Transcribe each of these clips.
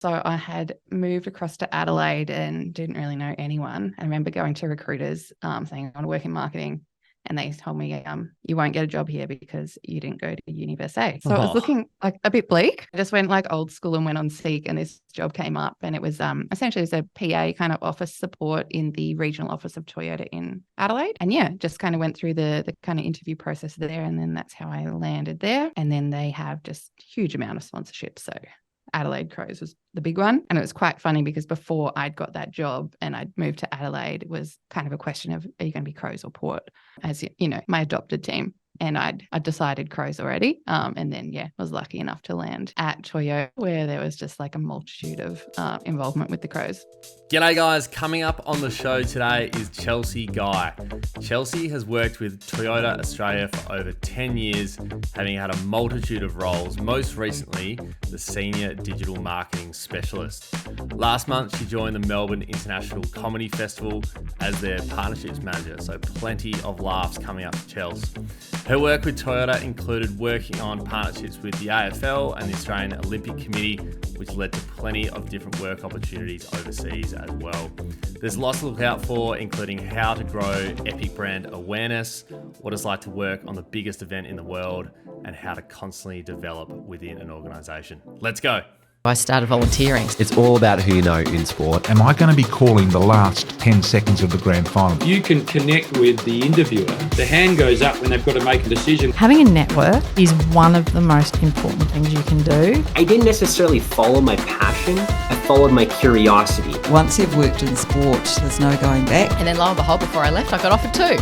So I had moved across to Adelaide and didn't really know anyone. I remember going to recruiters saying I want to work in marketing. And they told me, you won't get a job here because you didn't go to university. So it was looking like a bit bleak. I just went like old school and went on Seek, and this job came up, and it was essentially it was a PA kind of office support in the regional office of Toyota in Adelaide. And yeah, just kind of went through the kind of interview process there, and then that's how I landed there. And then they have just huge amount of sponsorships. So Adelaide Crows was the big one. And it was quite funny because before I'd got that job and I'd moved to Adelaide, it was kind of a question of, are you going to be Crows or Port? As you know, my adopted team. And I'd decided Crows already. And then, yeah, was lucky enough to land at Toyota, where there was just like a multitude of involvement with the Crows. G'day guys, coming up on the show today is Chelsea Guy. Chelsea has worked with Toyota Australia for over 10 years, having had a multitude of roles, most recently the Senior Digital Marketing Specialist. Last month, she joined the Melbourne International Comedy Festival as their Partnerships Manager, so plenty of laughs coming up for Chelsea. Her work with Toyota included working on partnerships with the AFL and the Australian Olympic Committee, which led to plenty of different work opportunities overseas as well. There's lots to look out for, including how to grow Epic brand awareness, what it's like to work on the biggest event in the world, and how to constantly develop within an organisation. Let's go. I started volunteering. It's all about who you know in sport. Am I going to be calling the last 10 seconds of the grand final? You can connect with the interviewer. The hand goes up when they've got to make a decision. Having a network is one of the most important things you can do. I didn't necessarily follow my passion. I followed my curiosity. Once you've worked in sport, there's no going back. And then lo and behold, before I left, I got offered too.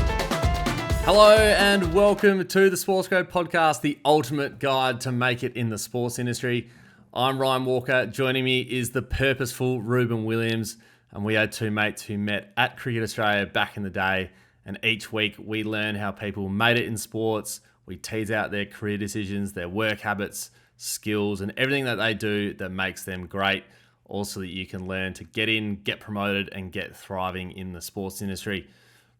Hello and welcome to the SportsGrad podcast, the ultimate guide to make it in the sports industry. I'm Ryan Walker. Joining me is the purposeful Ruben Williams, and we are two mates who met at Cricket Australia back in the day. And each week we learn how people made it in sports. We tease out their career decisions, their work habits, skills, and everything that they do that makes them great. Also that you can learn to get in, get promoted, and get thriving in the sports industry.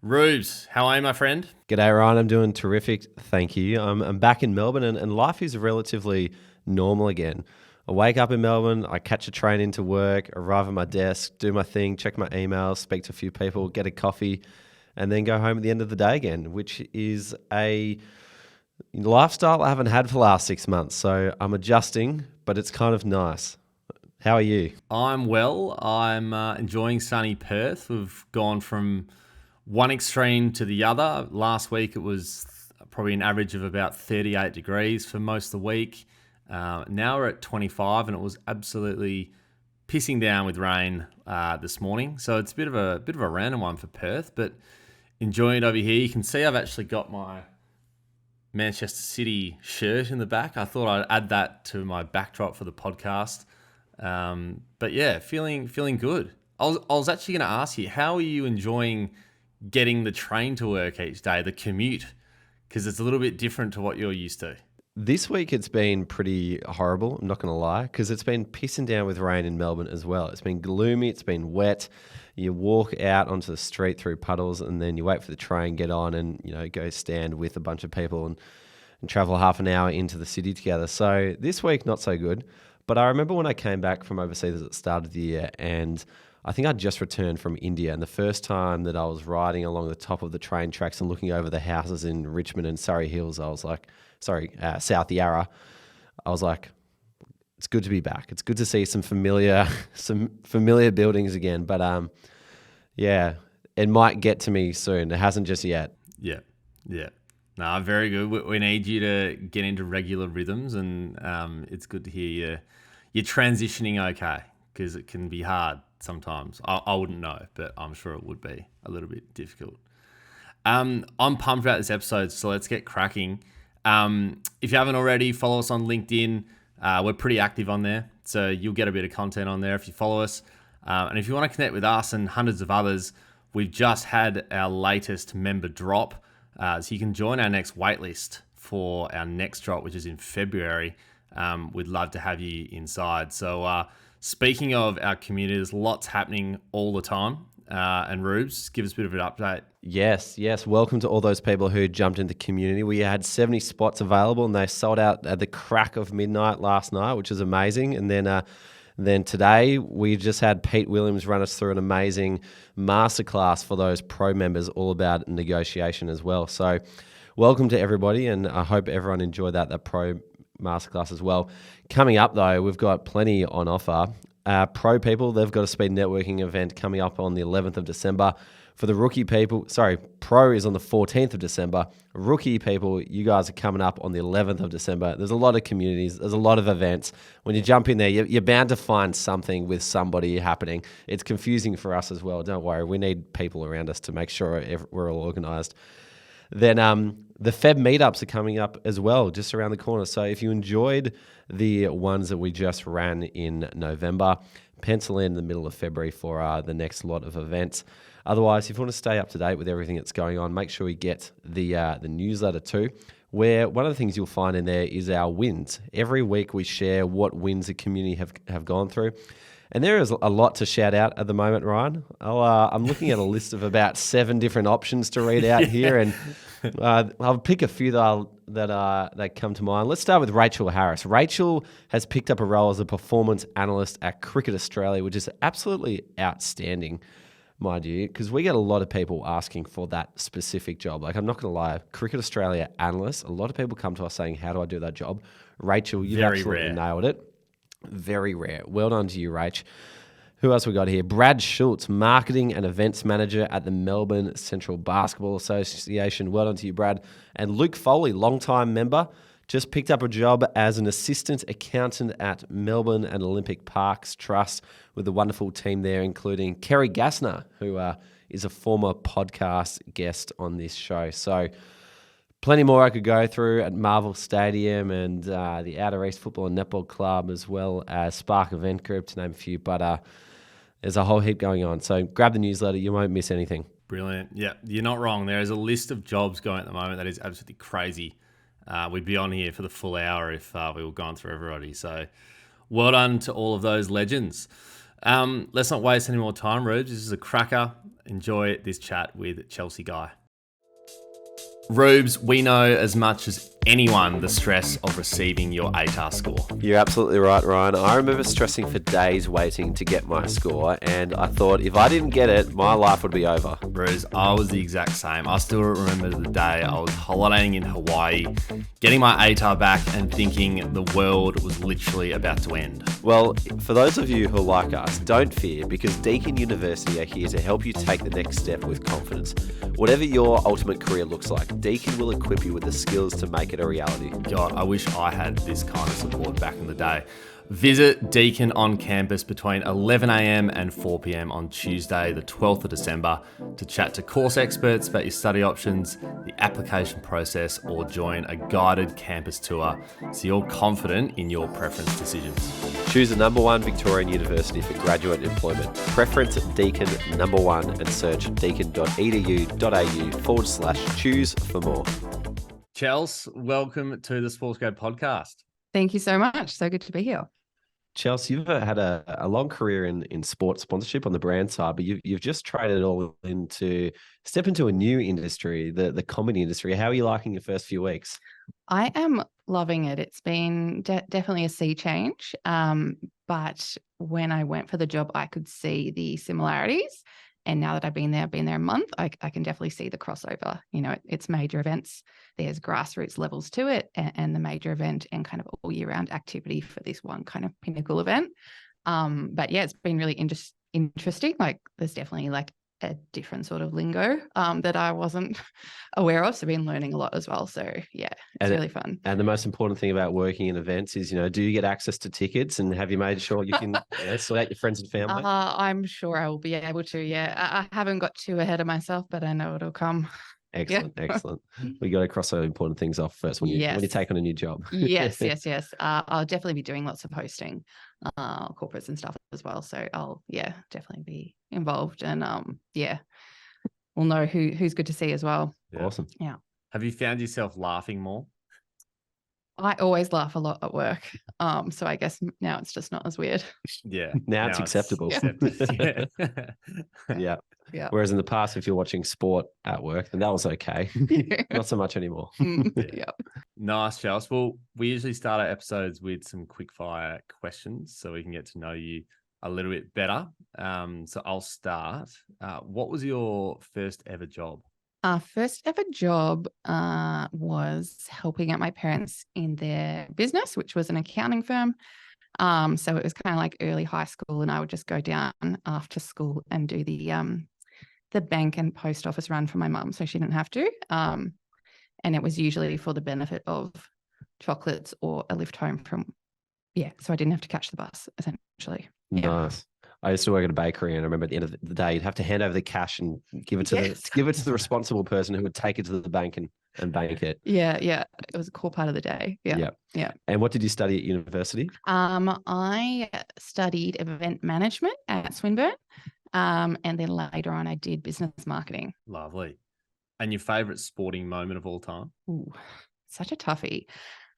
Rubes, how are you, my friend? G'day, Ryan. I'm doing terrific. Thank you. I'm back in Melbourne, and life is relatively normal again. I wake up in Melbourne, I catch a train into work, arrive at my desk, do my thing, check my emails, speak to a few people, get a coffee, and then go home at the end of the day again, which is a lifestyle I haven't had for the last 6 months. So I'm adjusting, but it's kind of nice. How are you? I'm well. I'm enjoying sunny Perth. We've gone from one extreme to the other. Last week it was probably an average of about 38 degrees for most of the week. Now we're at 25, and it was absolutely pissing down with rain this morning. So it's a bit of a random one for Perth, but enjoying it over here. You can see I've actually got my Manchester City shirt in the back. I thought I'd add that to my backdrop for the podcast. But yeah, feeling good. I was actually going to ask you, how are you enjoying getting the train to work each day, the commute? Because it's a little bit different to what you're used to. This week it's been pretty horrible, I'm not going to lie, because it's been pissing down with rain in Melbourne as well. It's been gloomy, it's been wet. You walk out onto the street through puddles, and then you wait for the train, get on, and go stand with a bunch of people and travel half an hour into the city together. So this week, not so good. But I remember when I came back from overseas at the start of the year, and I think I'd just returned from India, and the first time that I was riding along the top of the train tracks and looking over the houses in Richmond and Surrey Hills, I was like, South Yarra, I was like, it's good to be back. It's good to see some familiar buildings again. But yeah, it might get to me soon. It hasn't just yet. Yeah. No, very good. We need you to get into regular rhythms, and it's good to hear you're transitioning okay, because it can be hard sometimes. I wouldn't know, but I'm sure it would be a little bit difficult. I'm pumped about this episode, so let's get cracking. If you haven't already, follow us on LinkedIn. We're pretty active on there, so you'll get a bit of content on there if you follow us. And if you want to connect with us and hundreds of others, we've just had our latest member drop. So you can join our next waitlist for our next drop, which is in February. We'd love to have you inside. So speaking of our community, there's lots happening all the time. And Rubes, give us a bit of an update. Yes. Welcome to all those people who jumped into the community. We had 70 spots available, and they sold out at the crack of midnight last night, which is amazing. And then Then today, we just had Pete Williams run us through an amazing masterclass for those pro members all about negotiation as well. So welcome to everybody, and I hope everyone enjoyed that pro masterclass as well. Coming up, though, we've got plenty on offer. Pro people, they've got a speed networking event coming up on the 11th of December. For the rookie people, pro is on the 14th of December. Rookie people, you guys are coming up on the 11th of December. There's a lot of communities. There's a lot of events. When you jump in there, you're bound to find something with somebody happening. It's confusing for us as well. Don't worry. We need people around us to make sure we're all organised. Then the Feb meetups are coming up as well, just around the corner. So if you enjoyed the ones that we just ran in November, pencil in the middle of February for the next lot of events. Otherwise, if you want to stay up to date with everything that's going on, make sure you get the newsletter too, where one of the things you'll find in there is our wins. Every week we share what wins the community have gone through. And there is a lot to shout out at the moment, Ryan. I'm looking at a list of about 7 different options to read out here, and I'll pick a few that come to mind. Let's start with Rachel Harris. Rachel has picked up a role as a performance analyst at Cricket Australia, which is absolutely outstanding, mind you, because we get a lot of people asking for that specific job. Like, I'm not going to lie, Cricket Australia analyst, a lot of people come to us saying, how do I do that job? Rachel, you've absolutely nailed it. Very rare. Well done to you, Rach. Who else we got here? Brad Schultz, Marketing and Events Manager at the Melbourne Central Basketball Association. Well done to you, Brad. And Luke Foley, long-time member, just picked up a job as an assistant accountant at Melbourne and Olympic Parks Trust with a wonderful team there, including Kerry Gassner, who is a former podcast guest on this show. So plenty more I could go through at Marvel Stadium and the Outer East Football and Netball Club, as well as Spark Event Group, to name a few. But there's a whole heap going on. So grab the newsletter. You won't miss anything. Brilliant. Yeah, you're not wrong. There is a list of jobs going at the moment that is absolutely crazy. We'd be on here for the full hour if we were going through everybody. So well done to all of those legends. Let's not waste any more time, Rubes. This is a cracker. Enjoy this chat with Chelsea Guy. Rubes, we know as much as anyone the stress of receiving your ATAR score. You're absolutely right, Ryan. I remember stressing for days waiting to get my score, and I thought if I didn't get it, my life would be over. Rubes, I was the exact same. I still remember the day I was holidaying in Hawaii, getting my ATAR back and thinking the world was literally about to end. Well, for those of you who are like us, don't fear, because Deakin University are here to help you take the next step with confidence. Whatever your ultimate career looks like, Deakin will equip you with the skills to make it a reality. God, I wish I had this kind of support back in the day. Visit Deakin on campus between 11 a.m. and 4 p.m. on Tuesday, the 12th of December, to chat to course experts about your study options, the application process, or join a guided campus tour so you're confident in your preference decisions. Choose the #1 Victorian university for graduate employment. Preference Deakin #1 and search deakin.edu.au/choose for more. Chels, welcome to the SportsGrad podcast. Thank you so much. So good to be here. Chelsea, you've had a long career in sports sponsorship on the brand side, but you've just traded it all step into a new industry, the comedy industry. How are you liking your first few weeks? I am loving it. It's been definitely a sea change. But when I went for the job, I could see the similarities. And now that I've been there a month, I can definitely see the crossover. You know, it's major events. There's grassroots levels to it, and the major event and kind of all year round activity for this one kind of pinnacle event. But yeah, it's been really interesting. Like, there's definitely like a different sort of lingo that I wasn't aware of. So I've been learning a lot as well. So yeah, it's really fun. And the most important thing about working in events is, do you get access to tickets, and have you made sure you can sort out your friends and family? I'm sure I will be able to. Yeah, I haven't got too ahead of myself, but I know it'll come. Excellent, yeah. Excellent. We got to cross those important things off first when you take on a new job. Yes. I'll definitely be doing lots of hosting, corporates and stuff as well. So I'll definitely be involved, and we'll know who's good to see as well. Yeah. Awesome. Yeah. Have you found yourself laughing more? I always laugh a lot at work. So I guess now it's just not as weird. Yeah. Now it's acceptable. Yeah. Yeah. Yeah. Whereas in the past, if you're watching sport at work, then that was okay. Not so much anymore. Yeah. Nice, Charles. Well, we usually start our episodes with some quick fire questions so we can get to know you a little bit better. So I'll start. What was your first ever job? Our first ever job was helping out my parents in their business, which was an accounting firm. So it was kind of like early high school, and I would just go down after school and do the bank and post office run for my mum, so she didn't have to. And it was usually for the benefit of chocolates or a lift home from, so I didn't have to catch the bus, essentially. Yeah. Nice. I used to work at a bakery, and I remember at the end of the day, you'd have to hand over the cash and give it to the responsible person who would take it to the bank and bank it. Yeah. It was a cool part of the day. Yeah. And what did you study at university? I studied event management at Swinburne. And then later on, I did business marketing. Lovely. And your favorite sporting moment of all time? Ooh, such a toughie.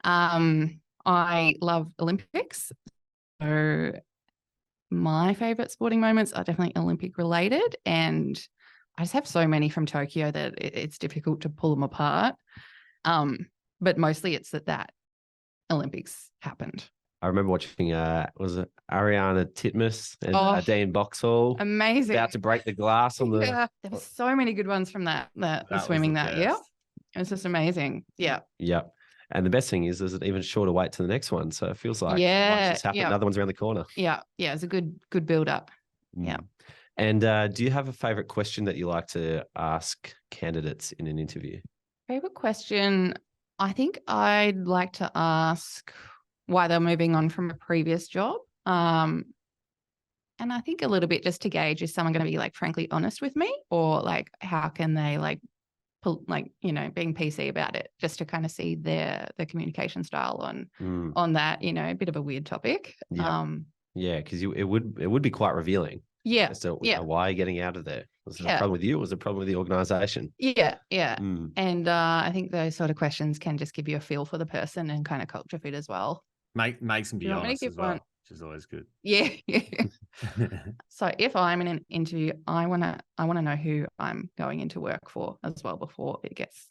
I love Olympics. So my favorite sporting moments are definitely Olympic related. And I just have so many from Tokyo that it's difficult to pull them apart. But mostly it's that Olympics happened. I remember watching, was it Ariana Titmus and Dean Boxall? Amazing. About to break the glass on the... Yeah, there were so many good ones from that swimming that year. It was just amazing. Yeah. Yeah. And the best thing is there's an even shorter wait to the next one. So it feels like once it's happened, another one's around the corner. Yeah. Yeah. It's a good build up. Yeah. And do you have a favorite question that you like to ask candidates in an interview? Favorite question? I think I'd like to ask why they're moving on from a previous job. And I think a little bit just to gauge, is someone going to be like frankly honest with me, or like how can they being PC about it, just to kind of see their communication style on that, a bit of a weird topic. Yeah, because it would be quite revealing. Yeah. As to why are you getting out of there? Was it a problem with you, or was it a problem with the organisation? Yeah. And I think those sort of questions can just give you a feel for the person and kind of culture fit as well. Makes them be honest as well, which is always good. Yeah. So if I'm in an interview, I wanna know who I'm going into work for as well before it gets,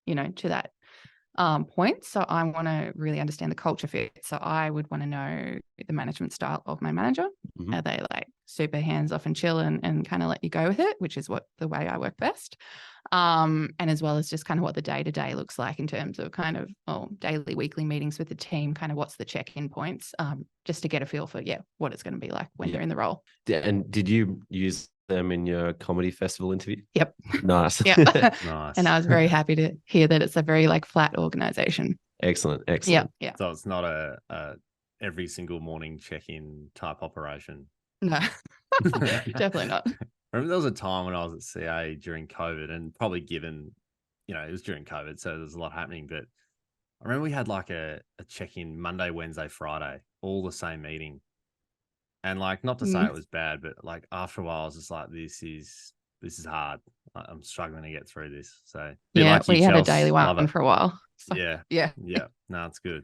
to that point. So I want to really understand the culture fit. So I would want to know the management style of my manager. Mm-hmm. Are they like super hands off and chill and kind of let you go with it, which is the way I work best. And as well as just kind of what the day-to-day looks like in terms of kind of daily, weekly meetings with the team, kind of what's the check-in points, just to get a feel for, what it's going to be like when you're in the role. And did you use them in your comedy festival interview? Yep. Nice. Yep. Nice. And I was very happy to hear that it's a very flat organization. Excellent. Yeah. So it's not a every single morning check-in type operation. No, definitely not. I remember there was a time when I was at CA during COVID, and probably given, it was during COVID, so there's a lot happening. But I remember we had like a check-in Monday, Wednesday, Friday, all the same meeting. And like, not to say it was bad, but like after a while, I was just like, this is hard. I'm struggling to get through this. So we had a daily one for a while. So, yeah. No, it's good.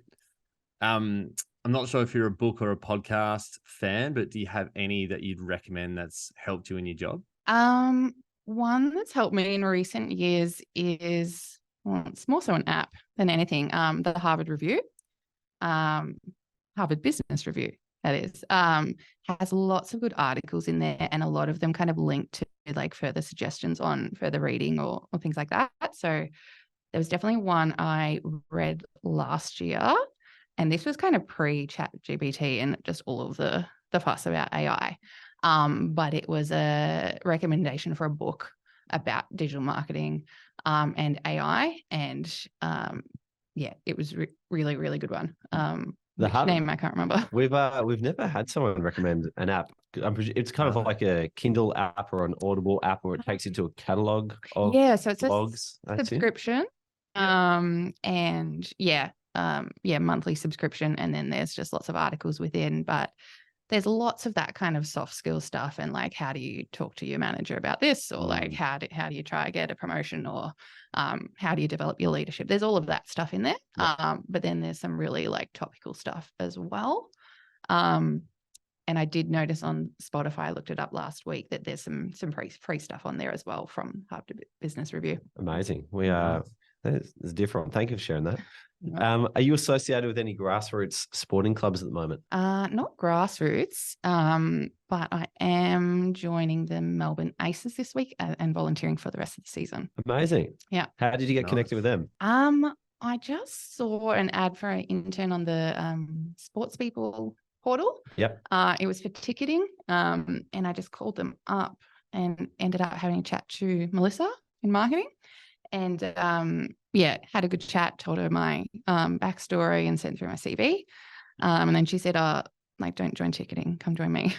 I'm not sure if you're a book or a podcast fan, but do you have any that you'd recommend that's helped you in your job? One that's helped me in recent years is, it's more so an app than anything. The Harvard Review, Harvard Business Review, that is, has lots of good articles in there, and a lot of them kind of link to like further suggestions on further reading or things like that. So there was definitely one I read last year. And this was kind of pre-ChatGPT and just all of the fuss about AI. But it was a recommendation for a book about digital marketing and AI. And it was really, really good one. Name I can't remember. We've never had someone recommend an app. It's kind of like a Kindle app or an Audible app where it takes you to a catalog of so it's blogs. A subscription. Monthly subscription, and then there's just lots of articles within, but there's lots of that kind of soft skill stuff, and like how do you talk to your manager about this, or like how do you try to get a promotion, or how do you develop your leadership. There's all of that stuff in there. But then there's some really like topical stuff as well. And I did notice on Spotify, I looked it up last week, that there's some free stuff on there as well from Harvard Business Review. Amazing. We are. It's different. Thank you for sharing that. Are you associated with any grassroots sporting clubs at the moment? Not grassroots, but I am joining the Melbourne Aces this week and volunteering for the rest of the season. Amazing. Yeah. How did you get connected with them? I just saw an ad for an intern on the Sports People portal. Yep. It was for ticketing, and I just called them up and ended up having a chat to Melissa in marketing. And had a good chat, told her my backstory and sent through my CV. And then she said, don't join ticketing, come join me.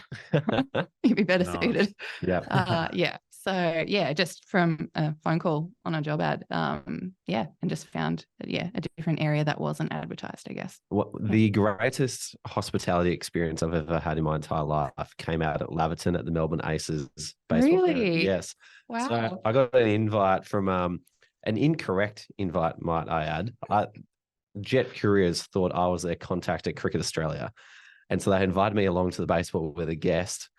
You'd be better suited. Yeah. So just from a phone call on a job ad, and just found a different area that wasn't advertised, I guess. The greatest hospitality experience I've ever had in my entire life came out at Laverton at the Melbourne Aces baseball Really? ground. Yes. Wow. So I got an invite from an incorrect invite, might I add. Jet Couriers thought I was their contact at Cricket Australia. And so they invited me along to the baseball with a guest,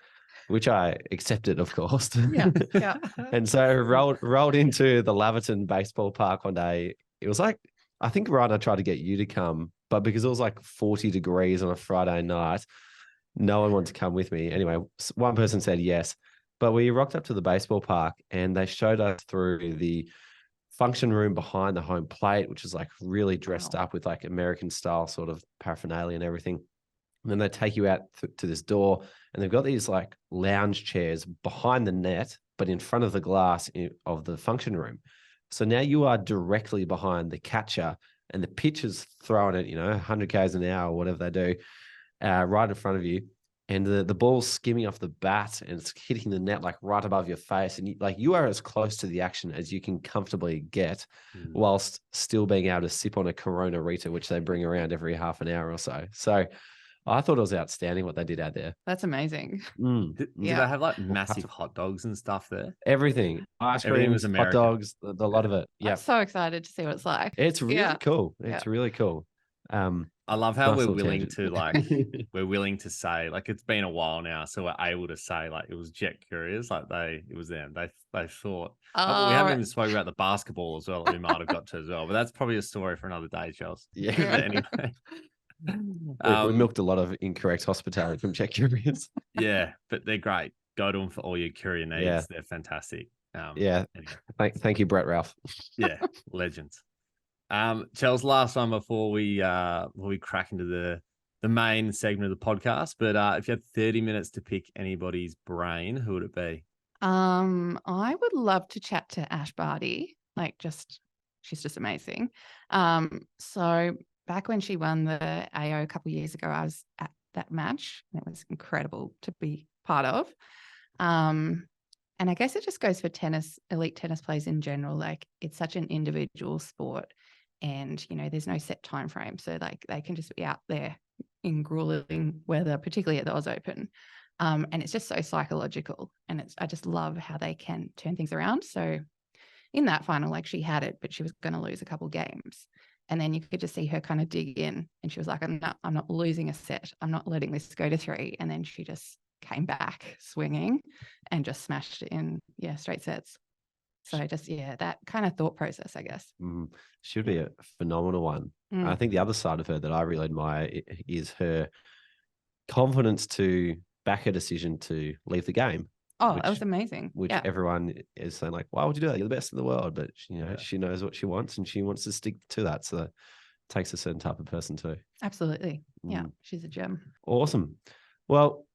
which I accepted, of course. Yeah. And so rolled into the Laverton baseball park one day. It was like, I think Ryan tried to get you to come, but because it was like 40 degrees on a Friday night, no one wanted to come with me. Anyway, one person said yes, but we rocked up to the baseball park and they showed us through the function room behind the home plate, which is like really dressed up with like American style sort of paraphernalia and everything. And then they take you out to this door and they've got these like lounge chairs behind the net, but in front of the glass of the function room. So now you are directly behind the catcher and the pitcher's throwing it, 100 Ks an hour, whatever they do, right in front of you. And the ball's skimming off the bat and it's hitting the net like right above your face. And you are as close to the action as you can comfortably get whilst still being able to sip on a Corona Rita, which they bring around every half an hour or so. So I thought it was outstanding what they did out there. That's amazing. Did they have like massive hot dogs and stuff there? Everything. Ice cream, was hot American. dogs, the lot of it. Yeah. I'm so excited to see what it's like. It's really cool. It's really cool. I love how Nice we're little willing tangent. to we're willing to say it's been a while now, so we're able to say it was Jet Couriers, it was them. They thought we haven't even spoken about the basketball as well that we might have got to as well, but that's probably a story for another day, Chelsea. Yeah. But anyway. We milked a lot of incorrect hospitality from Jet Couriers. Yeah, but they're great. Go to them for all your courier needs. Yeah. They're fantastic. Anyway. Thank you, Brett Ralph. Yeah, legends. Chelsea, last one before we crack into the main segment of the podcast, but if you had 30 minutes to pick anybody's brain, who would it be? I would love to chat to Ash Barty. She's just amazing. So back when she won the AO a couple of years ago, I was at that match. And it was incredible to be part of. And I guess it just goes for tennis, elite tennis players in general. It's such an individual sport and, there's no set time frame. So they can just be out there in grueling weather, particularly at the Oz Open. And it's just so psychological. And I just love how they can turn things around. So in that final, she had it, but she was going to lose a couple games. And then you could just see her kind of dig in. And she was like, I'm not losing a set. I'm not letting this go to 3. And then she just came back swinging and just smashed it in, straight sets. So that kind of thought process, I guess. Should be a phenomenal one. I think the other side of her that I really admire is her confidence to back her decision to leave the game. That was amazing. Which everyone is saying why would you do that? You're the best in the world. But, she knows what she wants and she wants to stick to that. So it takes a certain type of person too. Absolutely. Yeah, she's a gem. Awesome. Well,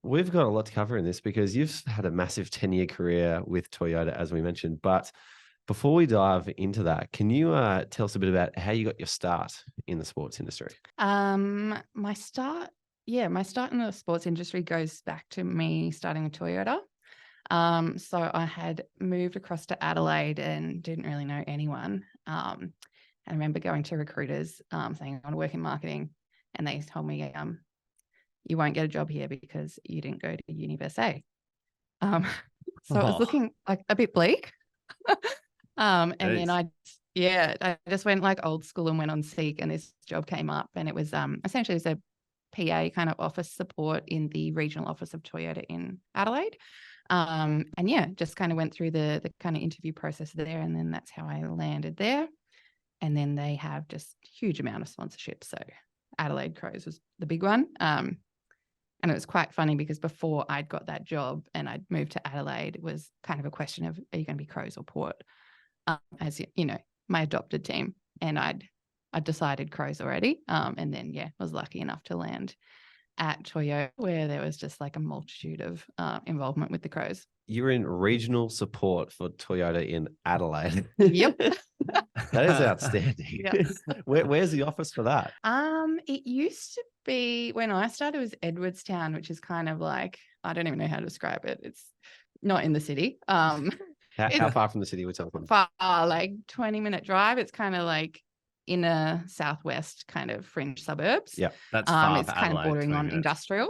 we've got a lot to cover in this because you've had a massive 10-year career with Toyota, as we mentioned. But before we dive into that, can you tell us a bit about how you got your start in the sports industry? My start in the sports industry goes back to me starting with Toyota. So I had moved across to Adelaide and didn't really know anyone. I remember going to recruiters saying I want to work in marketing, and they told me you won't get a job here because you didn't go to university. So it was looking a bit bleak. And then I just went old school and went on Seek, and this job came up, and it was essentially it was a PA kind of office support in the regional office of Toyota in Adelaide. And yeah, just kind of went through the kind of interview process there, and then that's how I landed there. And then they have just huge amount of sponsorship. So Adelaide Crows was the big one. And it was quite funny because before I'd got that job and I'd moved to Adelaide, it was kind of a question of, are you going to be Crows or Port? As you know, my adopted team. And I'd decided Crows already. And then, yeah, was lucky enough to land at Toyota, where there was just like a multitude of involvement with the Crows. You're in regional support for Toyota in Adelaide. Yep. That is outstanding. Yep. Where's the office for that? It used to be, when I started, it was Edwardstown, which is kind of like, I don't even know how to describe it. It's not in the city. How far from the city we're talking? Far, like 20-minute drive. It's kind of like inner southwest kind of fringe suburbs. Yeah, that's far. It's kind of bordering on industrial.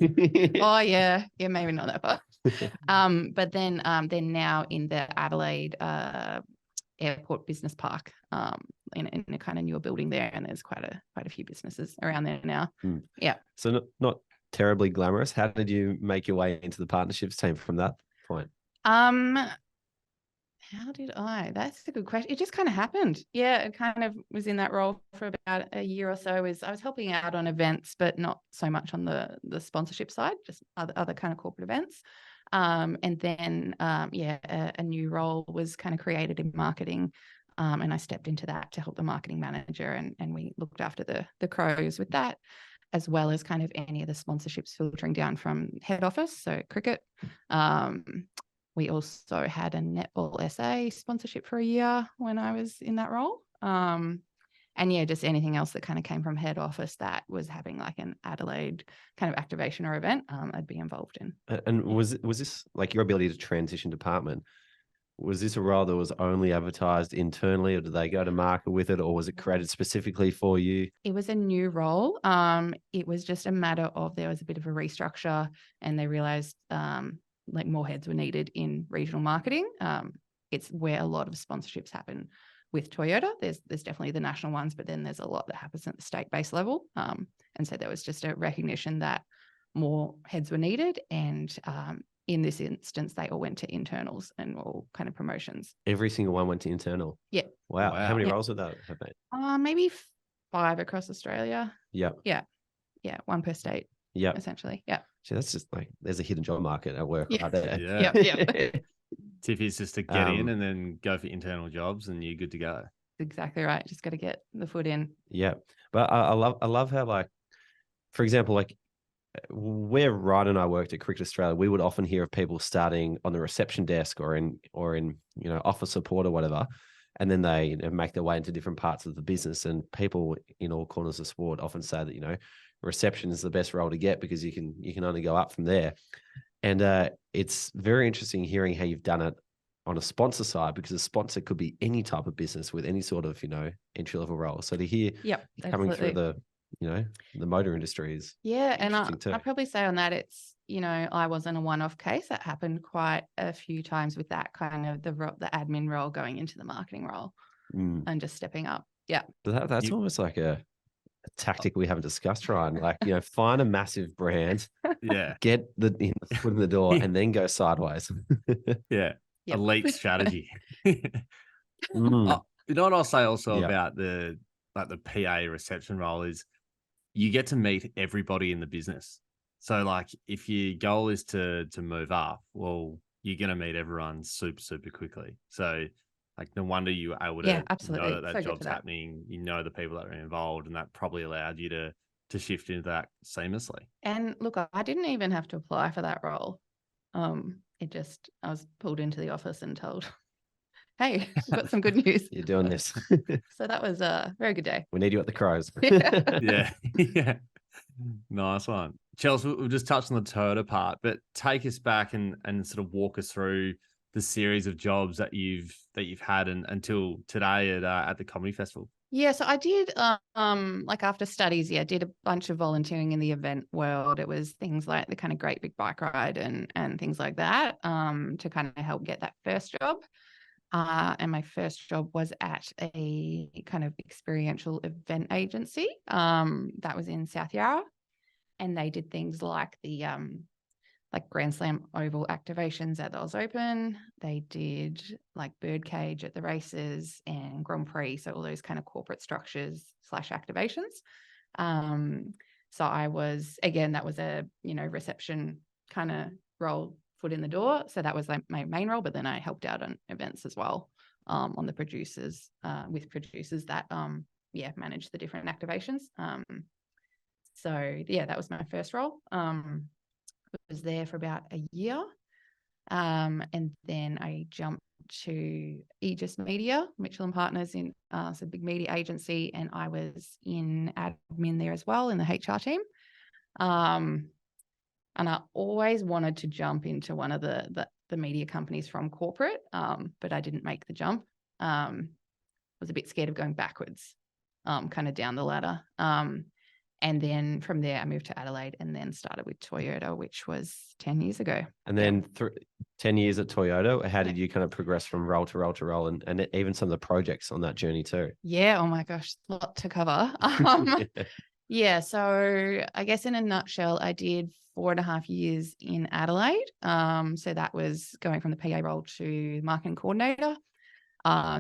yeah. Oh yeah, maybe not that far. But then they're now in the Adelaide Airport Business Park, in a kind of newer building there, and there's quite a few businesses around there now. Yeah. So not terribly glamorous. How did you make your way into the partnerships team from that point? How did I? That's a good question. It just kind of happened. Yeah, it kind of was in that role for about a year or so. I was helping out on events, but not so much on the sponsorship side, just other kind of corporate events. And then, a new role was kind of created in marketing, and I stepped into that to help the marketing manager, and we looked after the Crows with that, as well as kind of any of the sponsorships filtering down from head office, so cricket. We also had a netball SA sponsorship for a year when I was in that role. And yeah, just anything else that kind of came from head office that was having like an Adelaide kind of activation or event, I'd be involved in. And was this like your ability to transition department? Was this a role that was only advertised internally, or did they go to market with it, or was it created specifically for you? It was a new role. It was just a matter of, there was a bit of a restructure, and they realized like more heads were needed in regional marketing. It's where a lot of sponsorships happen with Toyota. There's definitely the national ones, but then there's a lot that happens at the state-based level. And so there was just a recognition that more heads were needed. And in this instance, they all went to internals and all kind of promotions. Every single one went to internal? Yeah. Wow. How many roles would that have been? Maybe 5 across Australia. Yeah. Yeah. Yeah. 1 per state. Yeah. Essentially. Yeah. So that's just like, there's a hidden job market at work right there. Yeah. Tip is just to get in and then go for internal jobs, and you're good to go. Exactly right. Just got to get the foot in. Yeah. But I love how, like, for example, like where Ryan and I worked at Cricket Australia, we would often hear of people starting on the reception desk or in office support or whatever, and then they make their way into different parts of the business. And people in all corners of sport often say that reception is the best role to get because you can only go up from there. And it's very interesting hearing how you've done it on a sponsor side, because a sponsor could be any type of business with any sort of entry level role. So to hear coming through the motor industry is and I'd probably say on that, it's I wasn't a one-off case. That happened quite a few times with that kind of the admin role going into the marketing role and just stepping up. Yeah, but that's almost like a tactic we haven't discussed, Ryan. Like find a massive brand, get the foot in the door, and then go sideways. Elite strategy. You know what I'll say also about the PA reception role is you get to meet everybody in the business. So like if your goal is to move up, well, you're going to meet everyone super, super quickly. So like no wonder you were able to know that job's happening, the people that are involved, and that probably allowed you to shift into that seamlessly. And look, I didn't even have to apply for that role. I was pulled into the office and told, hey, I've got some good news. You're doing this. So that was a very good day. We need you at the Crows. Yeah. Nice one. Chelsea, we've just touched on the Toyota part, but take us back and sort of walk us through the series of jobs that you've had until today at the Comedy Festival. Yeah, so I did like after studies, I did a bunch of volunteering in the event world. It was things like the kind of Great Big Bike Ride and things like that to kind of help get that first job. And my first job was at a kind of experiential event agency that was in South Yarra. And they did things like the like Grand Slam Oval activations at the Oz Open. They did like Birdcage at the races and Grand Prix. So all those kind of corporate structures / activations. So I was, again, that was a, reception kind of role, foot in the door. So that was like my main role, but then I helped out on events as well, on the producers, with producers that, manage the different activations. So yeah, that was my first role. Was there for about a year. And then I jumped to Aegis Media, Mitchell and Partners, in it's a big media agency, and I was in admin there as well in the HR team. And I always wanted to jump into one of the media companies from corporate, but I didn't make the jump. I was a bit scared of going backwards, kind of down the ladder. And then from there, I moved to Adelaide and then started with Toyota, which was 10 years ago. And then 10 years at Toyota, how did you kind of progress from role to role to role, and even some of the projects on that journey too? Yeah. Oh my gosh, a lot to cover. Yeah. So I guess in a nutshell, I did 4.5 years in Adelaide. So that was going from the PA role to marketing coordinator.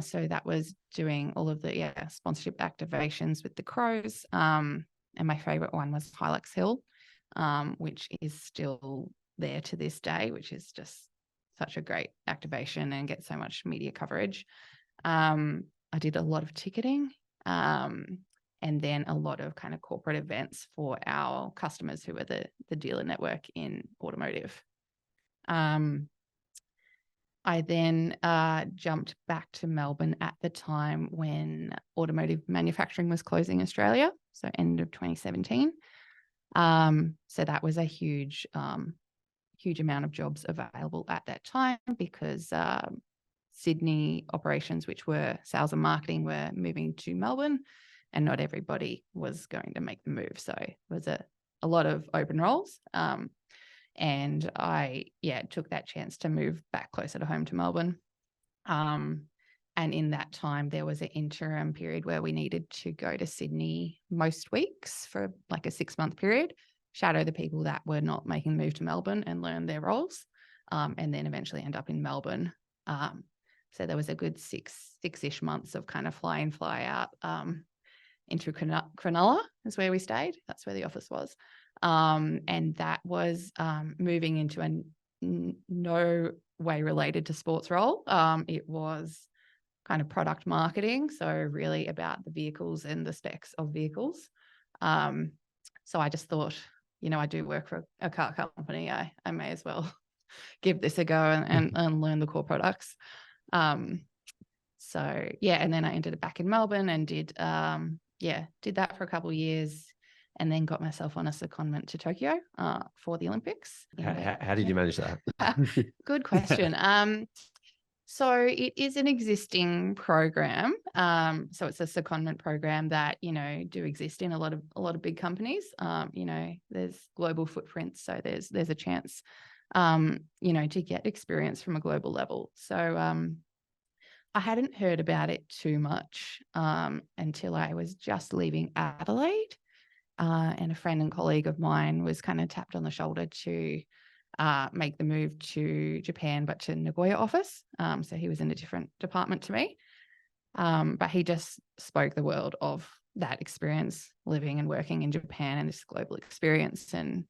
So that was doing all of the sponsorship activations with the Crows. And my favorite one was Hilux Hill, which is still there to this day, which is just such a great activation and gets so much media coverage. I did a lot of ticketing, and then a lot of kind of corporate events for our customers who were the dealer network in automotive. I then jumped back to Melbourne at the time when automotive manufacturing was closing in Australia, so end of 2017. So that was a huge amount of jobs available at that time because Sydney operations, which were sales and marketing, were moving to Melbourne, and not everybody was going to make the move. So it was a lot of open roles. And I, took that chance to move back closer to home to Melbourne. And in that time, there was an interim period where we needed to go to Sydney most weeks for like a 6-month period, shadow the people that were not making the move to Melbourne and learn their roles, and then eventually end up in Melbourne. So there was a good six-ish months of kind of fly in, fly out into Cronulla is where we stayed. That's where the office was. And that was moving into a no way related to sports role. It was kind of product marketing, so really about the vehicles and the specs of vehicles. So I just thought, I do work for a car company. I may as well give this a go and learn the core products. So and then I ended up back in Melbourne and did that for a couple of years. And then got myself on a secondment to Tokyo for the Olympics. How did you manage that? Good question. So it is an existing program. So it's a secondment program that, do exist in a lot of big companies. There's global footprints. So there's a chance, to get experience from a global level. So I hadn't heard about it too much until I was just leaving Adelaide. And a friend and colleague of mine was kind of tapped on the shoulder to make the move to Japan, but to Nagoya office. So he was in a different department to me. But he just spoke the world of that experience living and working in Japan and this global experience. And,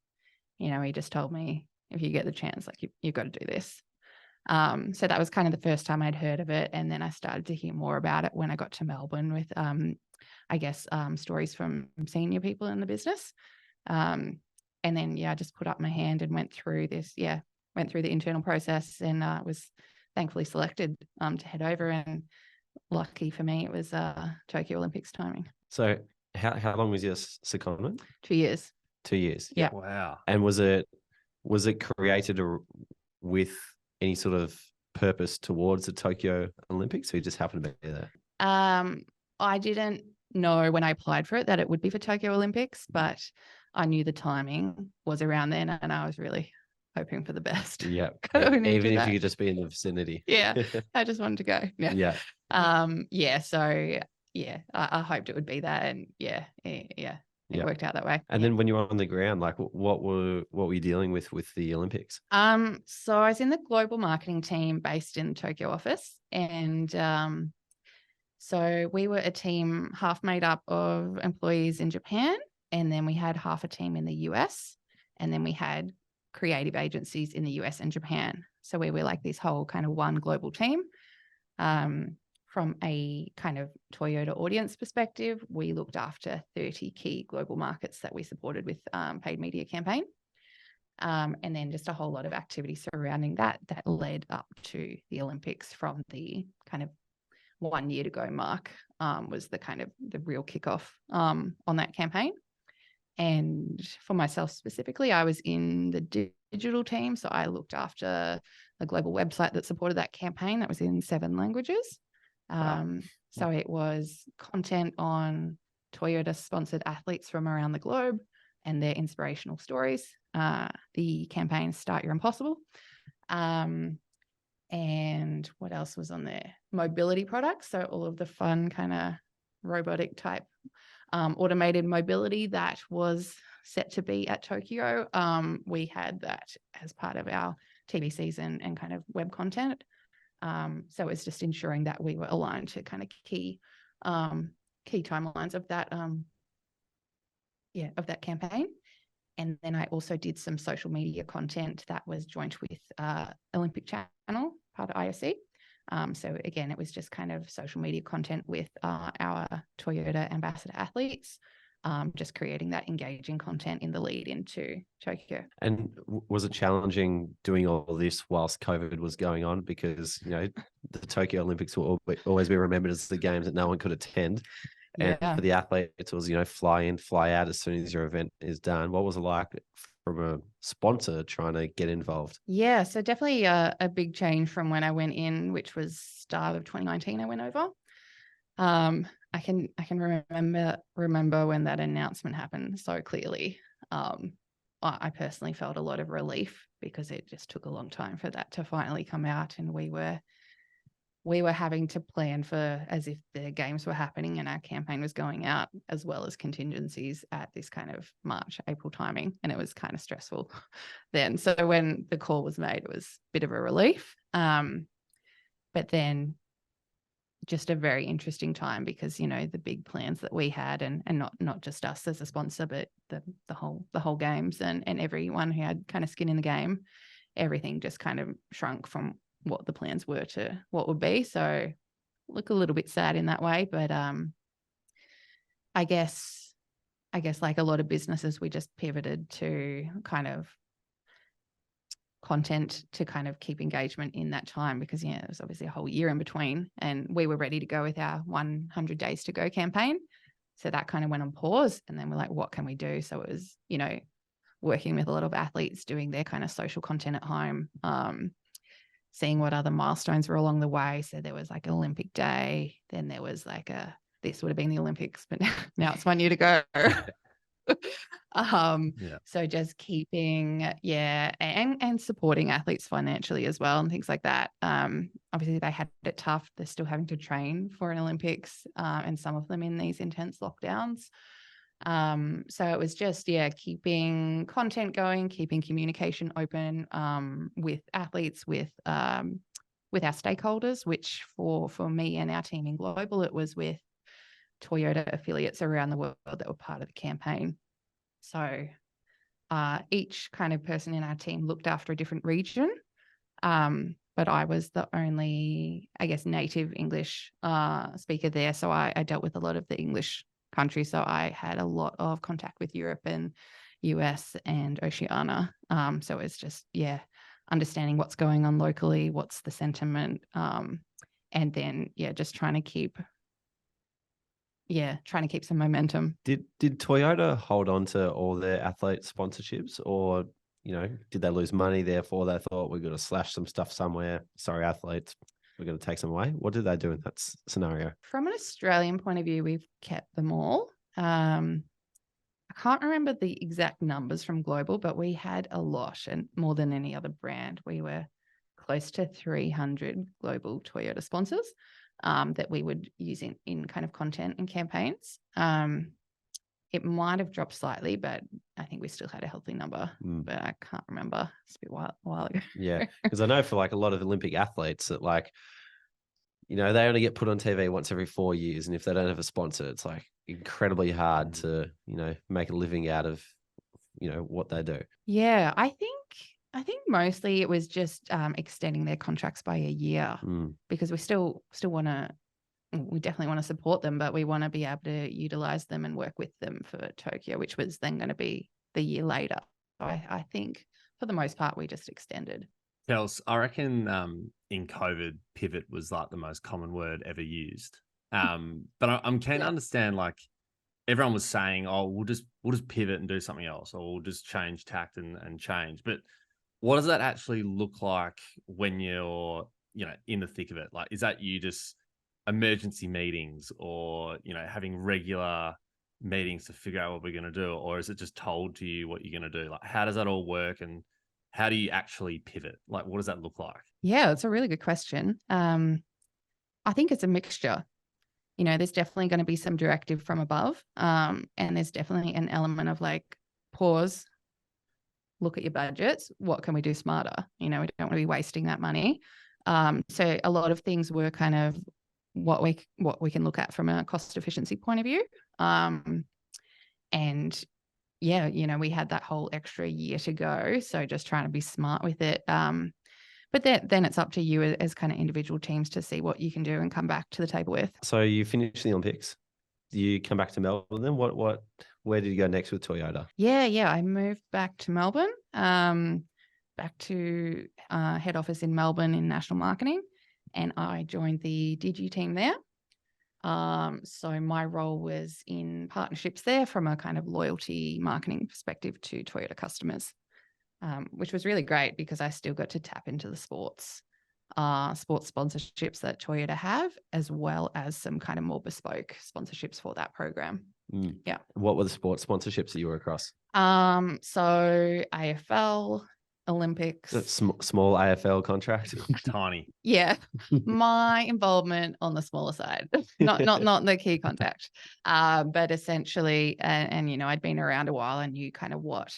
he just told me, if you get the chance, like you've got to do this. So that was kind of the first time I'd heard of it. And then I started to hear more about it when I got to Melbourne with stories from senior people in the business. And then, I just put up my hand and went through the internal process and was thankfully selected to head over. And lucky for me, it was Tokyo Olympics timing. So how long was your secondment? 2 years. 2 years. Yeah. Wow. And was it created with any sort of purpose towards the Tokyo Olympics, or you just happened to be there? I didn't know when I applied for it that it would be for Tokyo Olympics, but I knew the timing was around then, and I was really hoping for the best. Yeah. Even if you could just be in the vicinity. Yeah. I just wanted to go. Yeah. Yeah. So I hoped it would be that, and yeah. it worked out that way. And then when you were on the ground, like what were you dealing with the Olympics? So I was in the global marketing team based in Tokyo office, and so we were a team half made up of employees in Japan, and then we had half a team in the US, and then we had creative agencies in the US and Japan. So we were like this whole kind of one global team. From a kind of Toyota audience perspective, we looked after 30 key global markets that we supported with paid media campaign. And then just a whole lot of activity surrounding that led up to the Olympics. From the kind of 1 year to go mark was the kind of the real kickoff on that campaign. And for myself specifically, I was in the digital team. So I looked after a global website that supported that campaign that was in 7 languages. So it was content on Toyota sponsored athletes from around the globe and their inspirational stories. The campaign Start Your Impossible. And what else was on there? Mobility products. So all of the fun kind of robotic type automated mobility that was set to be at Tokyo. We had that as part of our TV season and kind of web content. So it's just ensuring that we were aligned to kind of key timelines of that, of that campaign. And then I also did some social media content that was joint with Olympic Channel, part of IOC. So again, it was just kind of social media content with our Toyota ambassador athletes, just creating that engaging content in the lead into Tokyo. And was it challenging doing all this whilst COVID was going on? Because, the Tokyo Olympics will always be remembered as the games that no one could attend. And for the athletes, it was, fly in, fly out as soon as your event is done. What was it like from a sponsor trying to get involved? Yeah, so definitely a big change from when I went in, which was start of 2019 I went over. I can remember when that announcement happened so clearly. I personally felt a lot of relief because it just took a long time for that to finally come out, and we were having to plan for as if the games were happening and our campaign was going out, as well as contingencies at this kind of March, April timing. And it was kind of stressful then. So when the call was made, it was a bit of a relief. But then just a very interesting time because, the big plans that we had and not just us as a sponsor, but the whole games and everyone who had kind of skin in the game, everything just kind of shrunk from what the plans were to what would be. So look a little bit sad in that way, but I guess like a lot of businesses, we just pivoted to kind of content to kind of keep engagement in that time because there was obviously a whole year in between, and we were ready to go with our 100 days to go campaign. So that kind of went on pause, and then we're like, what can we do? So it was, working with a lot of athletes doing their kind of social content at home, seeing what other milestones were along the way. So there was like Olympic Day, then there was like this would have been the Olympics, but now it's 1 year to go. So just keeping, and supporting athletes financially as well and things like that. Obviously they had it tough. They're still having to train for an Olympics, and some of them in these intense lockdowns. So it was just, keeping content going, keeping communication open, with athletes, with our stakeholders, which for me and our team in global, it was with Toyota affiliates around the world that were part of the campaign. So each kind of person in our team looked after a different region. But I was the only, native English speaker there. So I dealt with a lot of the English countries. So I had a lot of contact with Europe and US and Oceania. So it's just, understanding what's going on locally, what's the sentiment, and then, just trying to keep some momentum. Did Toyota hold on to all their athlete sponsorships, or, did they lose money? Therefore, they thought we've got to slash some stuff somewhere. Sorry, athletes, we're going to take some away. What did they do in that scenario? From an Australian point of view, we've kept them all. I can't remember the exact numbers from global, but we had a lot, and more than any other brand. We were close to 300 global Toyota sponsors that we would use in kind of content and campaigns. it might have dropped slightly, but I think we still had a healthy number. But I can't remember. It's a bit while ago. Yeah, because I know for like a lot of Olympic athletes that like, you know, they only get put on TV once every 4 years, and if they don't have a sponsor, it's like incredibly hard to, you know, make a living out of, you know, what they do. Yeah, I think mostly it was just extending their contracts by a year because we still want to. We definitely want to support them, but we want to be able to utilize them and work with them for Tokyo, which was then going to be the year later. So I think for the most part, we just extended. Kels, I reckon in COVID, pivot was like the most common word ever used. But I'm keen to understand, like, everyone was saying, oh, we'll just pivot and do something else, or we'll just change tact and change. But what does that actually look like when you're, you know, in the thick of it? Like, is that you just emergency meetings, or, you know, having regular meetings to figure out what we're going to do, or is it just told to you what you're going to do? Like, how does that all work, and how do you actually pivot? Like, what does that look like? Yeah, it's a really good question. I think it's a mixture. You know, there's definitely going to be some directive from above, and there's definitely an element of like, pause, look at your budgets. What can we do smarter? You know, we don't want to be wasting that money. So a lot of things were kind of what we can look at from a cost efficiency point of view. And yeah, you know, we had that whole extra year to go. So just trying to be smart with it. But then it's up to you as kind of individual teams to see what you can do and come back to the table with. So you finished the Olympics. You come back to Melbourne then? Where did you go next with Toyota? Yeah. I moved back to Melbourne, back to head office in Melbourne in national marketing. And I joined the Digi team there. So my role was in partnerships there from a kind of loyalty marketing perspective to Toyota customers, which was really great because I still got to tap into the sports sponsorships that Toyota have, as well as some kind of more bespoke sponsorships for that program. Yeah. What were the sports sponsorships that you were across? So AFL, Olympics. Small AFL contract. Tiny. Yeah. My involvement on the smaller side, not the key contact. But essentially, and you know, I'd been around a while and knew kind of what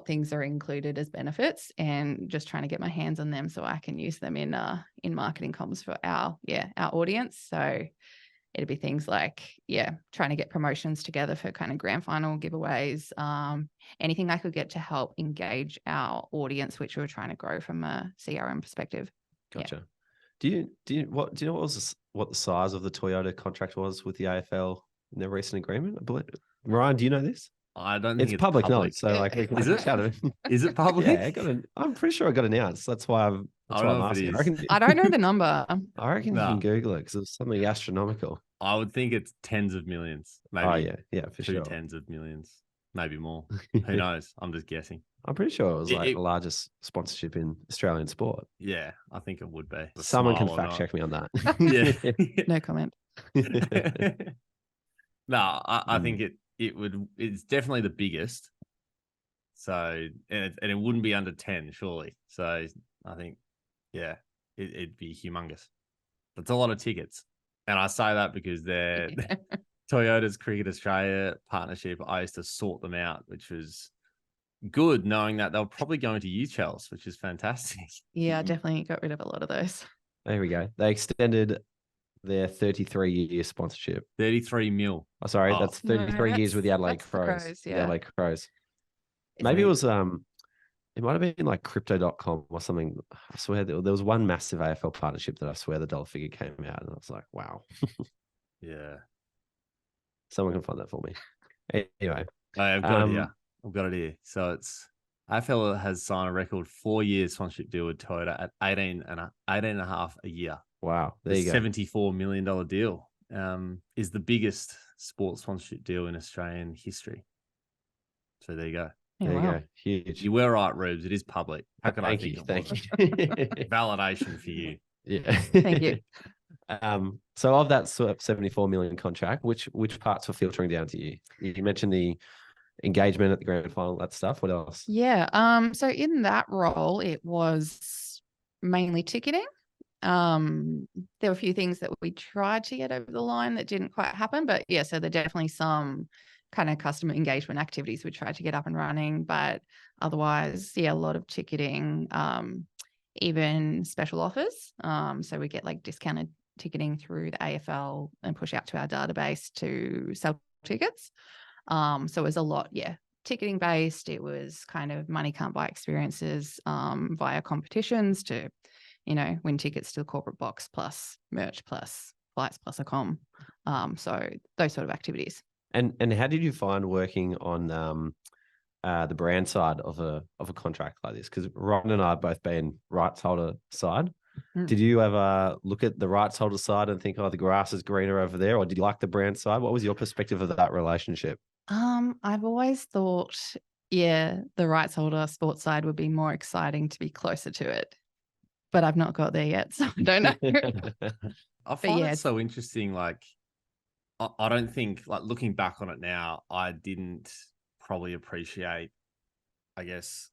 things are included as benefits, and just trying to get my hands on them so I can use them in marketing comms for our audience. So it'd be things like, trying to get promotions together for kind of grand final giveaways, anything I could get to help engage our audience, which we were trying to grow from a CRM perspective. Gotcha. Yeah. Do you know what the size of the Toyota contract was with the AFL in their recent agreement? I believe. Ryan, do you know this? I don't think it's public knowledge, so like we can shout it. Is it public? Yeah, I'm pretty sure it got announced. That's why I'm asking. I don't know the number. I reckon you can Google it because it's something astronomical. I would think it's tens of millions. Maybe. Oh yeah, for sure. Tens of millions, maybe more. Who knows? I'm just guessing. I'm pretty sure it was the largest sponsorship in Australian sport. Yeah, I think it would be. Someone can fact check me on that. Yeah. No comment. No, I think it's definitely the biggest. So, and it wouldn't be under 10, surely. So I think, it'd be humongous. That's a lot of tickets. And I say that because they're Toyota's Cricket Australia partnership. I used to sort them out, which was good, knowing that they were probably going to you, Chels, which is fantastic. Yeah, I definitely got rid of a lot of those. There we go. They extended their 33-year sponsorship. 33 mil. Oh, sorry, that's 33 years with the Adelaide Crows. The Adelaide Crows. Maybe it was it might have been like crypto.com or something. I swear there was one massive AFL partnership that I swear the dollar figure came out and I was like, wow. Yeah. Someone can find that for me. Anyway. I've got it here. I've got it here. So it's AFL has signed a record 4-year sponsorship deal with Toyota at 18.5 a year. Wow. There you go. $74 million deal is the biggest sports sponsorship deal in Australian history. So there you go. There you go. Huge. You were right, Rubes. It is public. How could I think? Thank you. Validation for you. Yeah. Thank you. So of that sort of 74 million contract, which parts were filtering down to you? You mentioned the engagement at the grand final, that stuff. What else? Yeah. So in that role, it was mainly ticketing. There were a few things that we tried to get over the line that didn't quite happen, but yeah, so there are definitely some kind of customer engagement activities we tried to get up and running, but otherwise, yeah, a lot of ticketing, even special offers. So we get like discounted ticketing through the AFL and push out to our database to sell tickets. So it was a lot, yeah, ticketing based. It was kind of money can't buy experiences via competitions to, win tickets to the corporate box plus merch plus flights plus a com. So those sort of activities. And how did you find working on the brand side of a contract like this? Because Ryan and I have both been rights holder side. Did you ever look at the rights holder side and think, oh, the grass is greener over there? Or did you like the brand side? What was your perspective of that relationship? I've always thought, yeah, the rights holder sports side would be more exciting to be closer to it, but I've not got there yet, so I don't know. I find it so interesting. Like, I don't think, like, looking back on it now, I didn't probably appreciate, I guess,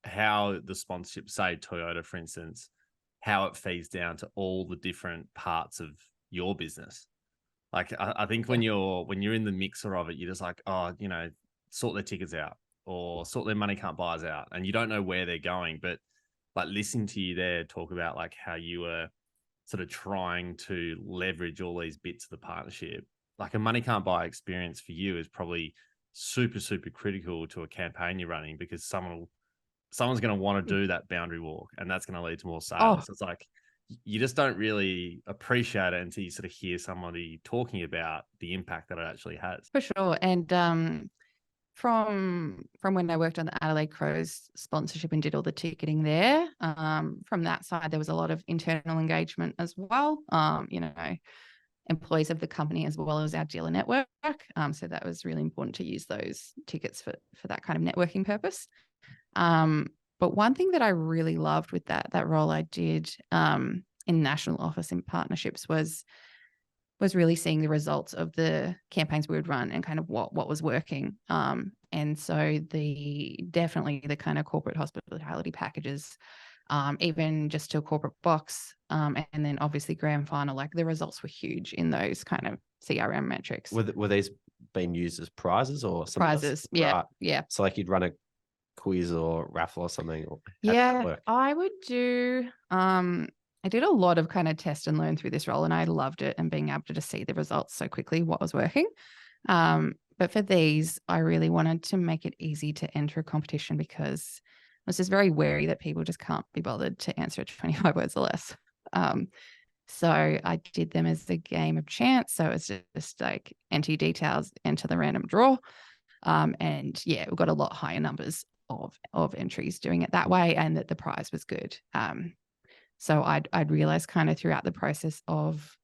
how the sponsorship, say Toyota, for instance, how it feeds down to all the different parts of your business. Like, I think when you're in the mixer of it, you're just like, oh, sort their tickets out or sort their money can't buys out, and you don't know where they're going. But like listening to you there talk about like how you were sort of trying to leverage all these bits of the partnership, like a money can't buy experience for you is probably super, super critical to a campaign you're running, because someone's going to want to do that boundary walk, and that's going to lead to more sales. So it's like, you just don't really appreciate it until you sort of hear somebody talking about the impact that it actually has. For sure. And from when I worked on the Adelaide Crows sponsorship and did all the ticketing there, from that side, there was a lot of internal engagement as well. Employees of the company as well as our dealer network. So that was really important to use those tickets for that kind of networking purpose. But one thing that I really loved with that role I did in national office in partnerships was really seeing the results of the campaigns we would run and kind of what was working. And so definitely the kind of corporate hospitality packages, even just to a corporate box, and then obviously grand final, like the results were huge in those kind of CRM metrics. Were these being used as prizes or something prizes? Else? Yeah, right. yeah. So like you'd run a quiz or raffle or something? Or yeah, I would do. I did a lot of kind of test and learn through this role, and I loved it and being able to just see the results so quickly, what was working. But for these, I really wanted to make it easy to enter a competition because I was just very wary that people just can't be bothered to answer 25 words or less. So I did them as a game of chance. So it's just like enter your details, enter the random draw. And yeah, we got a lot higher numbers of entries doing it that way, and that the prize was good. So I'd realized kind of throughout the process of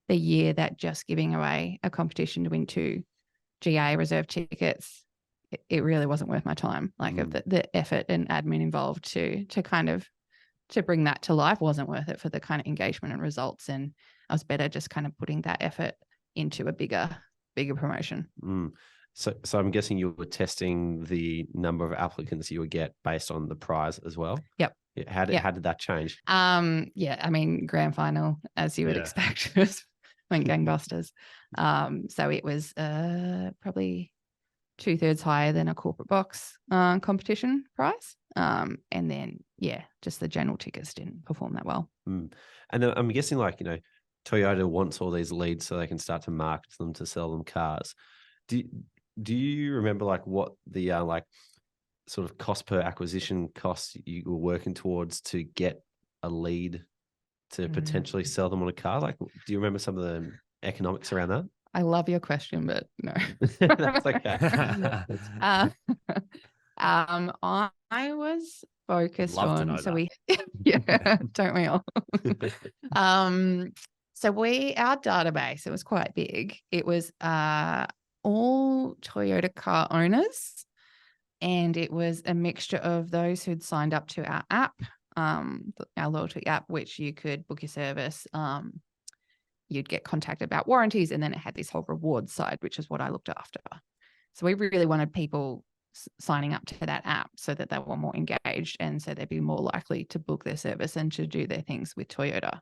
the year that just giving away a competition to win 2 GA reserve tickets, it really wasn't worth my time. Like of the effort and admin involved to kind of to bring that to life wasn't worth it for the kind of engagement and results. And I was better just kind of putting that effort into a bigger promotion. So I'm guessing you were testing the number of applicants you would get based on the prize as well. Yep. How did that change? Yeah, I mean, grand final, as you would expect, went gangbusters. So it was probably 2/3 higher than a corporate box competition price. And then, yeah, just the general tickets didn't perform that well. And then I'm guessing Toyota wants all these leads so they can start to market them to sell them cars. Do you remember what the sort of cost per acquisition costs you were working towards to get a lead to potentially sell them on a car? Like, do you remember some of the economics around that? I love your question, but no. That's okay. I was focused Love to on, know so that. don't we all? So our database, it was quite big. It was all Toyota car owners, and it was a mixture of those who'd signed up to our app, our loyalty app, which you could book your service. You'd get contacted about warranties, and then it had this whole reward side, which is what I looked after. So we really wanted people signing up to that app so that they were more engaged, and so they'd be more likely to book their service and to do their things with Toyota.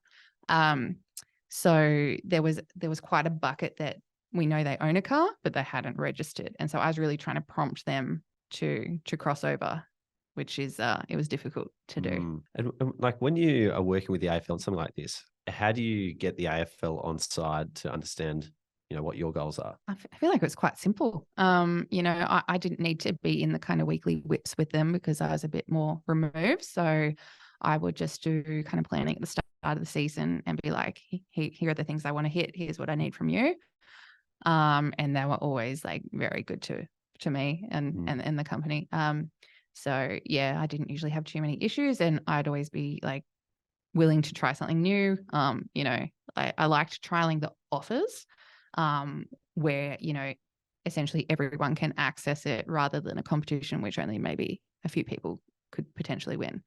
So there was quite a bucket that we know they own a car, but they hadn't registered. And so I was really trying to prompt them to cross over, which is it was difficult to do. And like when you are working with the AFL on something like this, how do you get the AFL on side to understand, what your goals are? I feel like it was quite simple. I didn't need to be in the kind of weekly whips with them because I was a bit more removed. So I would just do kind of planning at the start of the season and be like, here are the things I want to hit. Here's what I need from you. And they were always like very good to me and the company. So yeah, I didn't usually have too many issues, and I'd always be like willing to try something new. I liked trialing the offers, where, essentially everyone can access it rather than a competition, which only maybe a few people could potentially win.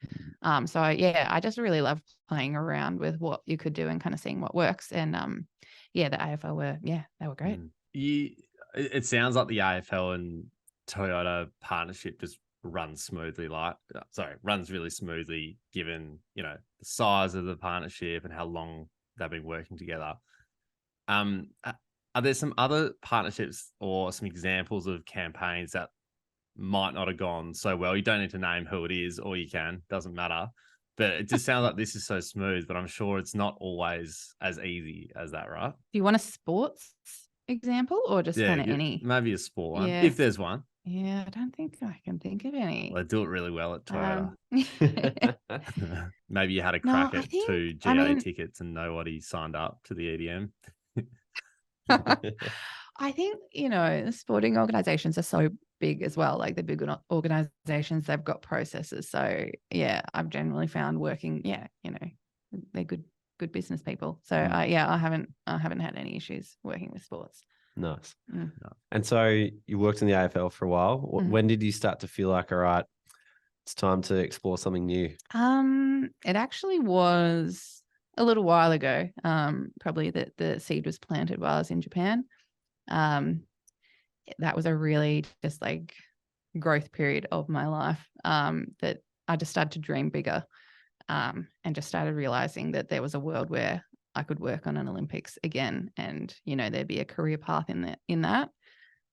So yeah, I just really love playing around with what you could do and kind of seeing what works. And the AFL they were great. It sounds like the AFL and Toyota partnership just runs really smoothly given, the size of the partnership and how long they've been working together. Are there some other partnerships or some examples of campaigns that might not have gone so well? You don't need to name who it is, or you can, doesn't matter. But it just sounds like this is so smooth, but I'm sure it's not always as easy as that, right? Do you want a sports example or just kind of any? Maybe a sport one, if there's one. Yeah, I don't think I can think of any. Well, they do it really well at Toyota. Maybe you had a crack at 2 GA tickets and nobody signed up to the EDM. I think, sporting organizations are so big as well. Like the big organizations, they've got processes. So yeah, I've generally found working, they're good business people. So I haven't had any issues working with sports. Nice. And so you worked in the AFL for a while. When did you start to feel like, all right, it's time to explore something new? It actually was a little while ago. Probably the seed was planted while I was in Japan. That was a really just like growth period of my life, that I just started to dream bigger, and just started realizing that there was a world where I could work on an Olympics again, and there'd be a career path in that.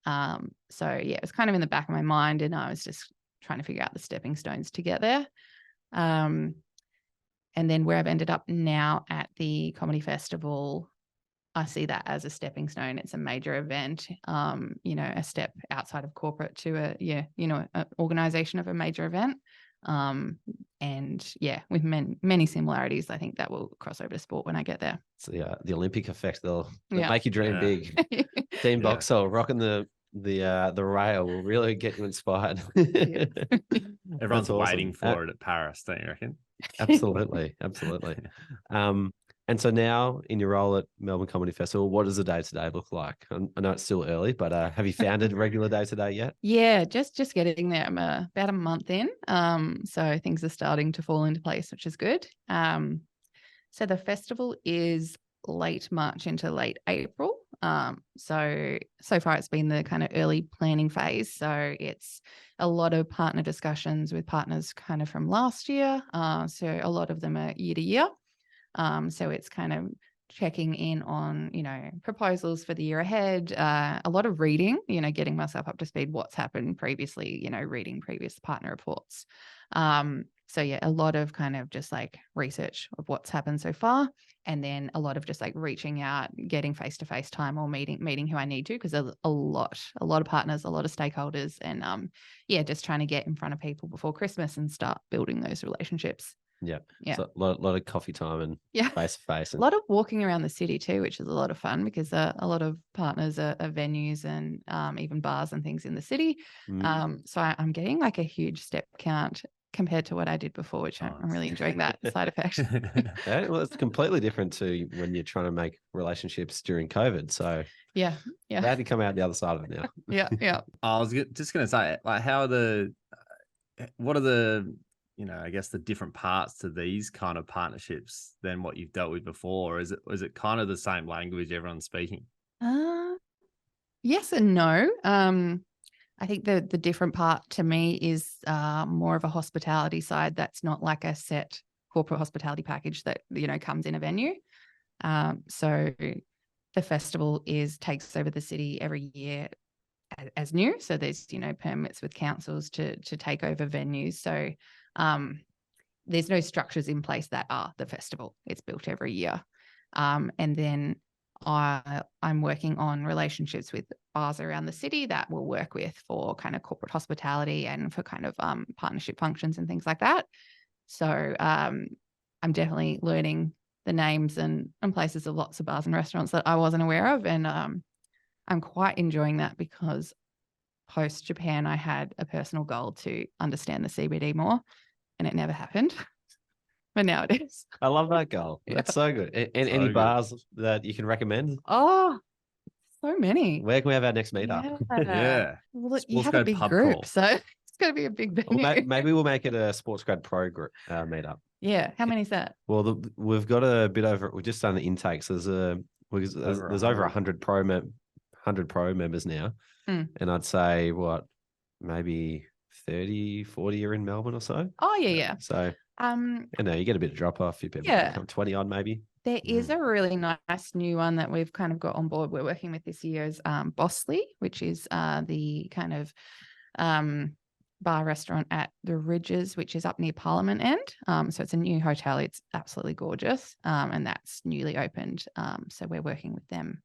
So yeah, it was kind of in the back of my mind, and I was just trying to figure out the stepping stones to get there. And then where I've ended up now at the comedy festival, I see that as a stepping stone. It's a major event, a step outside of corporate to an organization of a major event. And yeah, with many similarities, I think that will cross over to sport when I get there. So yeah, the Olympic effect, they'll make you dream big. Dean Boxall rocking the rail will really get you inspired. Everyone's waiting for it at Paris, don't you reckon? Absolutely. And so now in your role at Melbourne Comedy Festival, what does the day-to-day look like? I know it's still early, but have you found a regular day-to-day yet? Yeah, just getting there. I'm about a month in. So things are starting to fall into place, which is good. So the festival is late March into late April. So far it's been the kind of early planning phase. So it's a lot of partner discussions with partners kind of from last year. So a lot of them are year to year. So it's kind of checking in on, proposals for the year ahead, a lot of reading, getting myself up to speed, what's happened previously, reading previous partner reports. So yeah, a lot of kind of just like research of what's happened so far. And then a lot of just like reaching out, getting face-to-face time or meeting who I need to, because there's a lot of partners, a lot of stakeholders, and just trying to get in front of people before Christmas and start building those relationships. Yeah. So a lot of coffee time and face-to-face. A lot of walking around the city too, which is a lot of fun because a lot of partners are venues and even bars and things in the city. So I'm getting like a huge step count compared to what I did before, which I'm really enjoying that side effect. Well, it's completely different to when you're trying to make relationships during COVID. So yeah. Glad to come out the other side of it now. Yeah. I was just going to say, like, what are the I guess the different parts to these kind of partnerships than what you've dealt with before? Is it kind of the same language everyone's speaking? Yes and no. I think the different part to me is more of a hospitality side. That's not like a set corporate hospitality package that, comes in a venue. So the festival takes over the city every year as new. So there's, permits with councils to take over venues. So there's no structures in place that are the festival. It's built every year. And then I'm working on relationships with bars around the city that we'll work with for kind of corporate hospitality and for kind of partnership functions and things like that. So I'm definitely learning the names and places of lots of bars and restaurants that I wasn't aware of. And I'm quite enjoying that because post Japan, I had a personal goal to understand the CBD more, and it never happened. But now it is. I love that goal. Yeah. That's so good. And any good. bars that you can recommend? Oh, so many. Where can we have our next meetup? Yeah. Well, look, you have a SportsGrad big pub group, crawl. so it's going to be a big venue. Well, maybe we'll make it a SportsGrad Pro group meetup. Yeah. How many is that? Well, we've got a bit over. We've just done the intake, so there's over 100 pro members now, and I'd say maybe 30, 40 are in Melbourne or so. Oh yeah. So you get a bit of drop off. Few people come 20 odd maybe. There is a really nice new one that we've kind of got on board. We're working with this year is Bosley, which is the kind of bar restaurant at the Ridges, which is up near Parliament End. So it's a new hotel. It's absolutely gorgeous, and that's newly opened. So we're working with them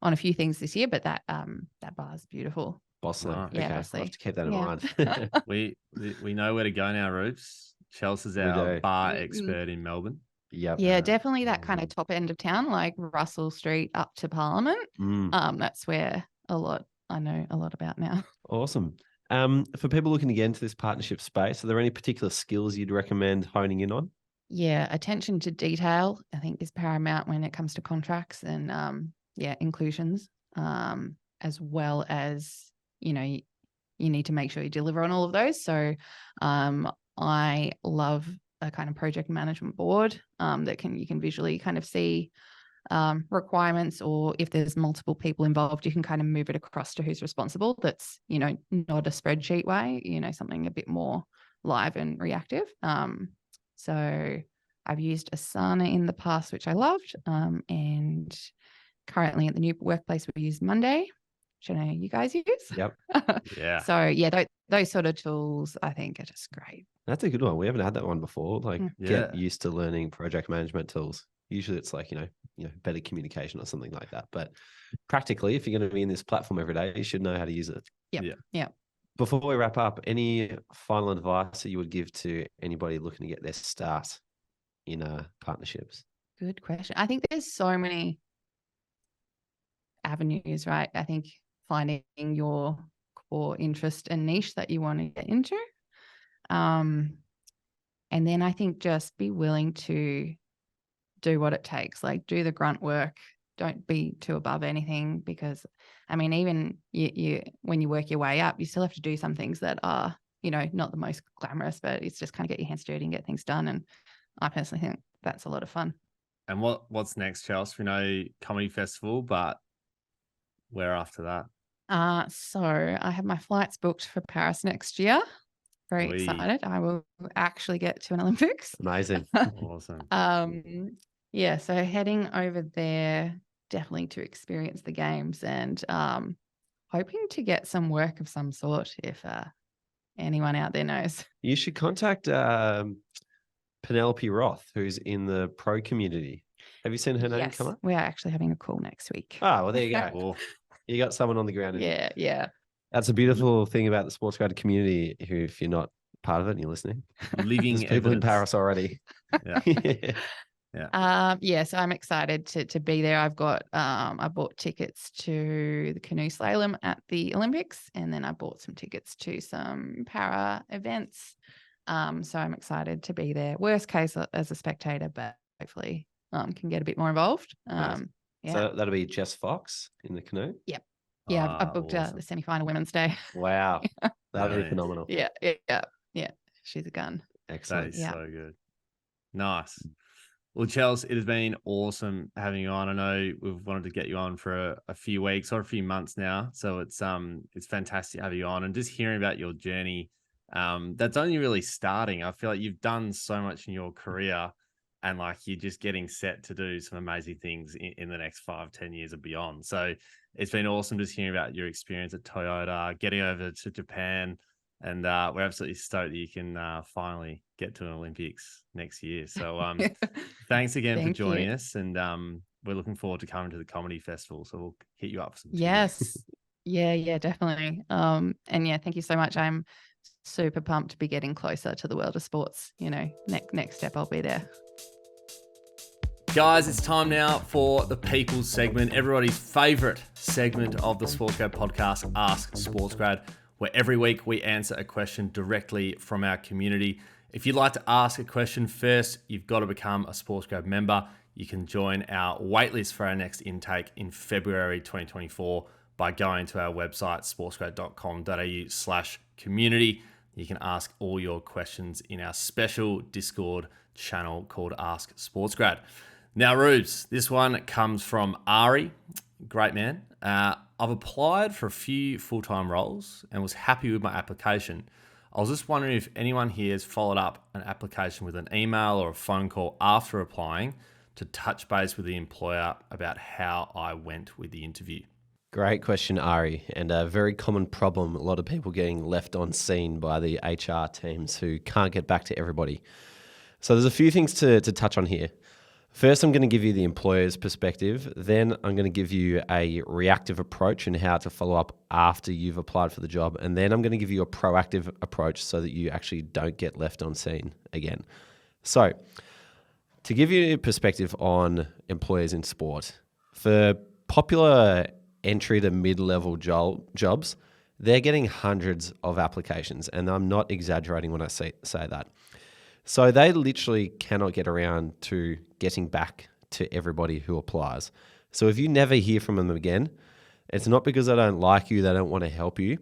on a few things this year, but that bar is beautiful. Bosley. Wow. Okay. Yeah, I'll Bosley. have to keep that in mind. We know where to go now, Roops. Chelsea's our bar expert in Melbourne. Yep. Yeah, definitely that kind of top end of town, like Russell Street up to Parliament. That's where I know a lot about now. Awesome. For people looking to get into this partnership space, are there any particular skills you'd recommend honing in on? Yeah, attention to detail, I think, is paramount when it comes to contracts and inclusions, as well as, you need to make sure you deliver on all of those. So I love a kind of project management board that you can visually kind of see requirements, or if there's multiple people involved, you can kind of move it across to who's responsible. That's, not a spreadsheet way, something a bit more live and reactive. So I've used Asana in the past, which I loved. And currently at the new workplace, we use Monday, which I know you guys use. Yep. Yeah. So those sort of tools I think are just great. That's a good one. We haven't had that one before. Get used to learning project management tools. Usually it's like, better communication or something like that. But practically, if you're going to be in this platform every day, you should know how to use it. Yeah. Before we wrap up, any final advice that you would give to anybody looking to get their start in partnerships? Good question. I think there's so many avenues, right? I think finding your core interest and niche that you want to get into. And then I think just be willing to do what it takes, like do the grunt work. Don't be too above anything, because even you when you work your way up, you still have to do some things that are, not the most glamorous, but it's just kind of get your hands dirty and get things done. And I personally think that's a lot of fun. And what's next, Chelsea? We know comedy festival, but where after that? So I have my flights booked for Paris next year. Very excited. I will actually get to an Olympics. Amazing. Awesome. So heading over there definitely to experience the games, and hoping to get some work of some sort if anyone out there knows. You should contact Penelope Roth, who's in the pro community. Have you seen her name come up? We are actually having a call next week. Oh, well, there you go. You got someone on the ground. Yeah. That's a beautiful thing about the SportsGrad community, who, if you're not part of it and you're listening, living people in Paris already. So I'm excited to be there. I've got I bought tickets to the canoe slalom at the Olympics, and then I bought some tickets to some para events. So I'm excited to be there. Worst case as a spectator, but hopefully can get a bit more involved. Nice. So that'll be Jess Fox in the canoe? Yep. Yeah, I've booked the semi-final Women's Day. Wow. That'll be phenomenal. Yeah. She's a gun. Excellent. That is so good. Nice. Well, Chelsea, it has been awesome having you on. I know we've wanted to get you on for a few weeks or a few months now, so it's fantastic to have you on and just hearing about your journey. That's only really starting. I feel like you've done so much in your career, and like you're just getting set to do some amazing things in the next 5-10 years and beyond. So it's been awesome just hearing about your experience at Toyota, getting over to Japan. And we're absolutely stoked that you can finally get to an Olympics next year. So thanks again for joining us. And we're looking forward to coming to the comedy festival. So we'll hit you up for some tickets. Yes. Yeah, definitely. And yeah, thank you so much. I'm super pumped to be getting closer to the world of sports. You know, next step, I'll be there. Guys, it's time now for the People's segment, everybody's favourite segment of the SportsGrad podcast, Ask SportsGrad, where every week we answer a question directly from our community. If you'd like to ask a question first, you've got to become a SportsGrad member. You can join our waitlist for our next intake in February 2024 by going to our website, sportsgrad.com.au/community. You can ask all your questions in our special Discord channel called Ask SportsGrad. Now, Rubes, this one comes from Ari. Great man. I've applied for a few full-time roles and was happy with my application. I was just wondering if anyone here has followed up an application with an email or a phone call after applying to touch base with the employer about how I went with the interview. Great question, Ari, and a very common problem. A lot of people getting left on scene by the HR teams who can't get back to everybody. So there's a few things to touch on here. First, I'm going to give you the employer's perspective. Then I'm going to give you a reactive approach and how to follow up after you've applied for the job. And then I'm going to give you a proactive approach so that you actually don't get left on scene again. So to give you a perspective on employers in sport, for popular entry to mid-level jobs, they're getting hundreds of applications. And I'm not exaggerating when I say that. So they literally cannot get around to getting back to everybody who applies. So if you never hear from them again, it's not because they don't like you, they don't want to help you.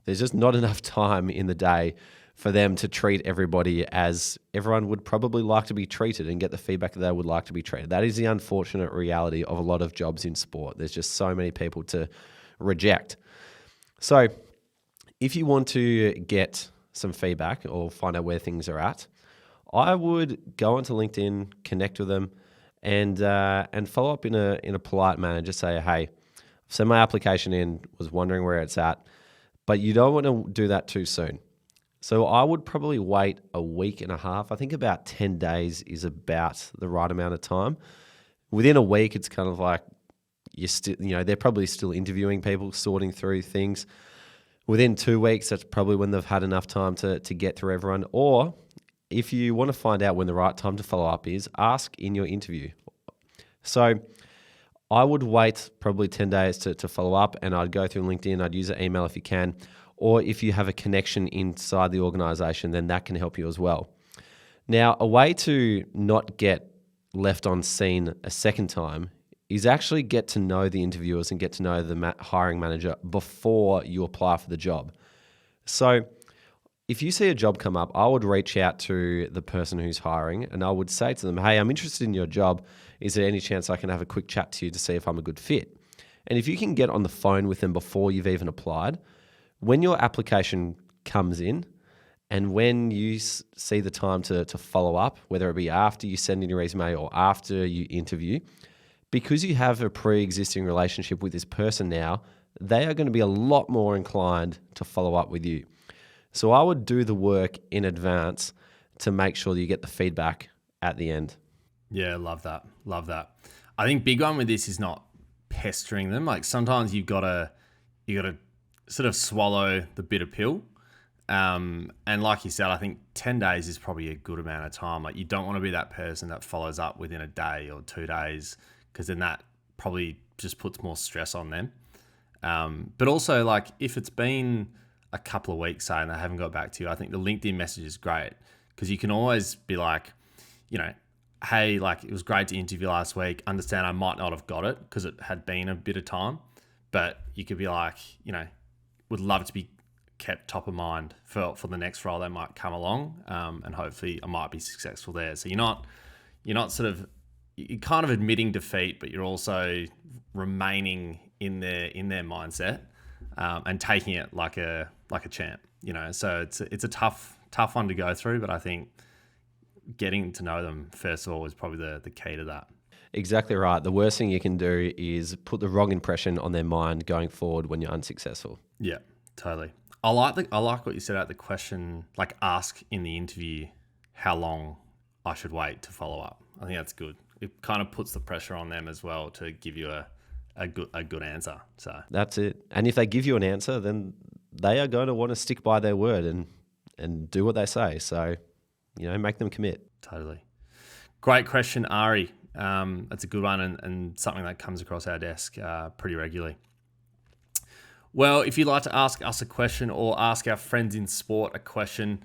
There's just not enough time in the day for them to treat everybody as everyone would probably like to be treated and get the feedback that they would like to be treated. That is the unfortunate reality of a lot of jobs in sport. There's just so many people to reject. So if you want to get some feedback or find out where things are at, I would go onto LinkedIn, connect with them, and follow up in a polite manner. Just say, hey, I've sent my application in, was wondering where it's at, but you don't want to do that too soon. So I would probably wait a week and a half. I think about 10 days is about the right amount of time. Within a week, it's kind of like they're probably still interviewing people, sorting through things. Within 2 weeks, that's probably when they've had enough time to get through everyone. Or if you want to find out when the right time to follow up is, ask in your interview. So I would wait probably 10 days to follow up, and I'd go through LinkedIn. I'd use an email if you can. Or if you have a connection inside the organization, then that can help you as well. Now, a way to not get left on scene a second time is actually get to know the interviewers and get to know the hiring manager before you apply for the job. So if you see a job come up, I would reach out to the person who's hiring and I would say to them, hey, I'm interested in your job. Is there any chance I can have a quick chat to you to see if I'm a good fit? And if you can get on the phone with them before you've even applied, when your application comes in and when you see the time to follow up, whether it be after you send in your resume or after you interview, because you have a pre-existing relationship with this person now, they are going to be a lot more inclined to follow up with you. So I would do the work in advance to make sure that you get the feedback at the end. Yeah, love that. Love that. I think big one with this is not pestering them. Like sometimes you gotta sort of swallow the bitter pill. And like you said, I think 10 days is probably a good amount of time. Like you don't want to be that person that follows up within a day or 2 days, because then that probably just puts more stress on them. But also like if it's been a couple of weeks, say, and they haven't got back to you, I think the LinkedIn message is great because you can always be like, hey, like it was great to interview last week. Understand I might not have got it because it had been a bit of time, but you could be like, would love to be kept top of mind for the next role that might come along, and hopefully I might be successful there. So you're not sort of you're kind of admitting defeat, but you're also remaining in their mindset and taking it like a champ. So it's a tough one to go through, but I think getting to know them first of all is probably the key to that. Exactly right. The worst thing you can do is put the wrong impression on their mind going forward when you're unsuccessful. Yeah, totally. I like what you said about the question, like ask in the interview how long I should wait to follow up. I think that's good. It kind of puts the pressure on them as well to give you a good answer. So that's it. And if they give you an answer, then they are going to want to stick by their word and do what they say. So, make them commit. Totally. Great question, Ari. That's a good one and something that comes across our desk pretty regularly. Well, if you'd like to ask us a question or ask our friends in sport a question,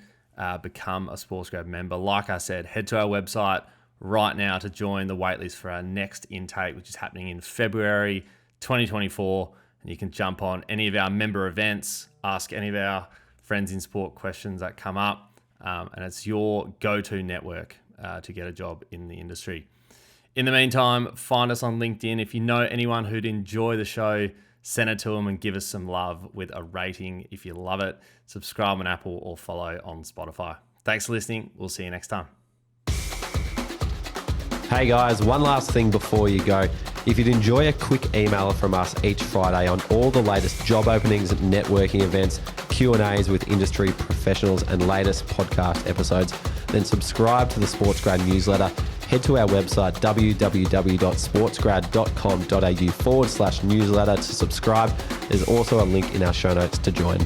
become a SportsGrad member. Like I said, head to our website right now to join the waitlist for our next intake, which is happening in February 2024. And you can jump on any of our member events, ask any of our friends in sport questions that come up, and it's your go-to network to get a job in the industry. In the meantime, find us on LinkedIn. If you know anyone who'd enjoy the show, send it to them and give us some love with a rating if you love it. Subscribe on Apple or follow on Spotify. Thanks for listening. We'll see you next time. Hey guys, one last thing before you go. If you'd enjoy a quick email from us each Friday on all the latest job openings, networking events, Q&As with industry professionals and latest podcast episodes, then subscribe to the SportsGrad newsletter. Head to our website, www.sportsgrad.com.au/newsletter to subscribe. There's also a link in our show notes to join.